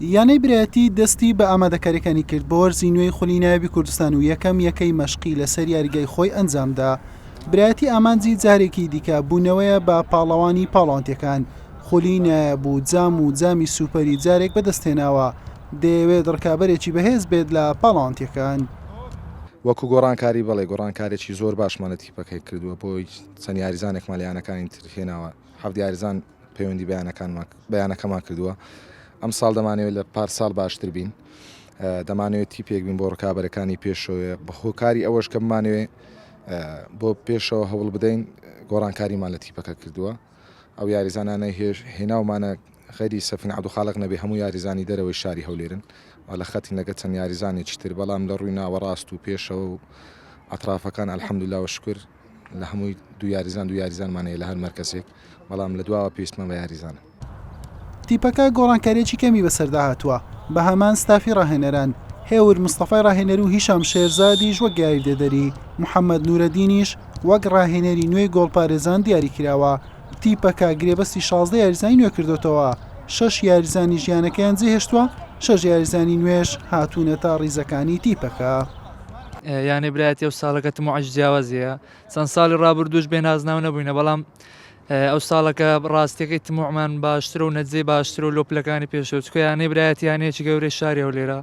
یانەی برایەتی دەستی بە ئامادەکاریەکانی کرد بۆ وەرزی نوێی خولی ناوی کوردستان و یەکەی مەشقی لەسەر یاریگای خۆی ئەنجامدا. برایەتی ئامانجی جارێکی دیکە بوونەوەیە بە پاڵەوانی پاڵەوانتیەکان خولی نایەبوو جام و جامی سوپەری جارێک بەدەستێناوە دەیەوێت ڕکابەرێکی بەهێز بێت لە پاڵەوانتیەکان. وەکو گۆڕانکاری بڵێ گۆڕانکارێکی زۆر باشمانە تیپەکەی کردووە بۆی چەند یاریزانێکمان لە یانەکانی ترهێناوە هەفت یاریزان پەیوەندی بەیانەکەمان کردووە. ئەم ساڵ دەمانەوێت لە پارساڵ باشتر بین، دەمانەوێت تیپێک بین بۆ ڕکابەرەکانی پێشەوە بە هۆکاری ئەوەش کە بمانوێ بۆ پێشەوە هەوڵ بدەین گۆڕانکاریمان لە تیپەکە کردووە. ئەو یاریزانانە هێناومانە خەری سەفین عەبدوڵخالق نەبێ هەموو یاریزانی دەرەوەی شاری هەولێرن لە خەتی نەگە چەند یاریزانێکی تر، بەڵام لە ڕووی ناوەڕاست و پێشەوە و ئەطرافەکان ئەلحەمدولیلا و شکر لە هەمووی دو یاریزانمانەیە لە هەر مەرکەزێک، بەڵام لە دواوە پێویستمان بە یاریزانە. تیپەکە گۆڕانکاریێکی کەمی بەسەردا هاتووە بە هەمان ستافی ڕاهێنەران هێور مستەفای ڕاهێنەر و هیشام شێرزادیش وەک یاریدەدەری، محەممەد نورەدینیش وەک ڕاهێنەری نوێی گۆڵپارێزان دیاری کراوە. تیپەکە گرێبەستی 16 یاریزانی نوێ کردوتەوە، 6 یاریزانی ژیانەکەیان جێهێشتووە، 6 یاریزانی نوێش هاتوونە تا ڕیزەکانی تیپەکە. یانێ برایەتی ئەو ساڵەکەتم و عەجزیاوازیە چەند ساڵی ڕابردووش بێ نازناو نەبووینە، بەڵام ئەو ساڵەکە ڕاستیەکەی تموعمان باشترە و نەجێ باشترە و لۆپلەکانی پێشەوە چکە یانەی برایەتی یانەیەکی گەورەی شاری هەولێرە.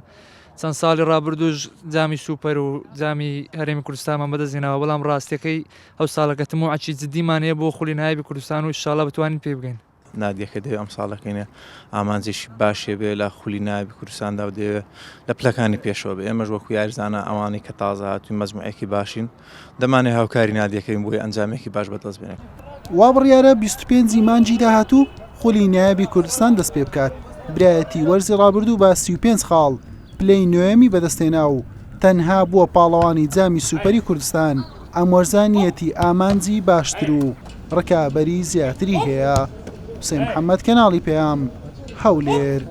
چەند ساڵی ڕابردووش جامی سوپەر و جامی هەرێمی کوردستانمان بەدەستهێناوە، بەڵام ڕاستیەکەی ئەو ساڵەکە تموعێکی جددیمانەیە بۆ خولی نایبی کوردستان و ئینشاڵڵا بتوانین پێ بگەین. نادیەکە دەوێت ئەم ساڵەکەینە ئامانجێکی باشێ بێ لە خولی نایبی کوردستاندا و دەوێت لە پلەکانی پێشەوە بێ. ئێمەش وەکو یاریزانە ئەوانەی کە تازە هاتووی مەجموعەیەکی باشین دەمانێت هاوکاری نادیەکەین بۆی ئەنجامێکی باش بەدەست بێنێت. وا بڕیارە 25 مانجی داهاتوو خولی نایبی کوردستان دەست پێ بکات. برایەتی وەرزی ڕابردوو بە 35 خاڵ پلەی نوێمی بەدەستێنا و تەنها بووە پاڵەوانی جامی سوپەری کوردستان. ئەم وەرزانیەتی ئامانجی باشتر و ڕکابەری زیاتری هەیە. حوسێن محەممەد، کەناڵی پێام، هەولێر.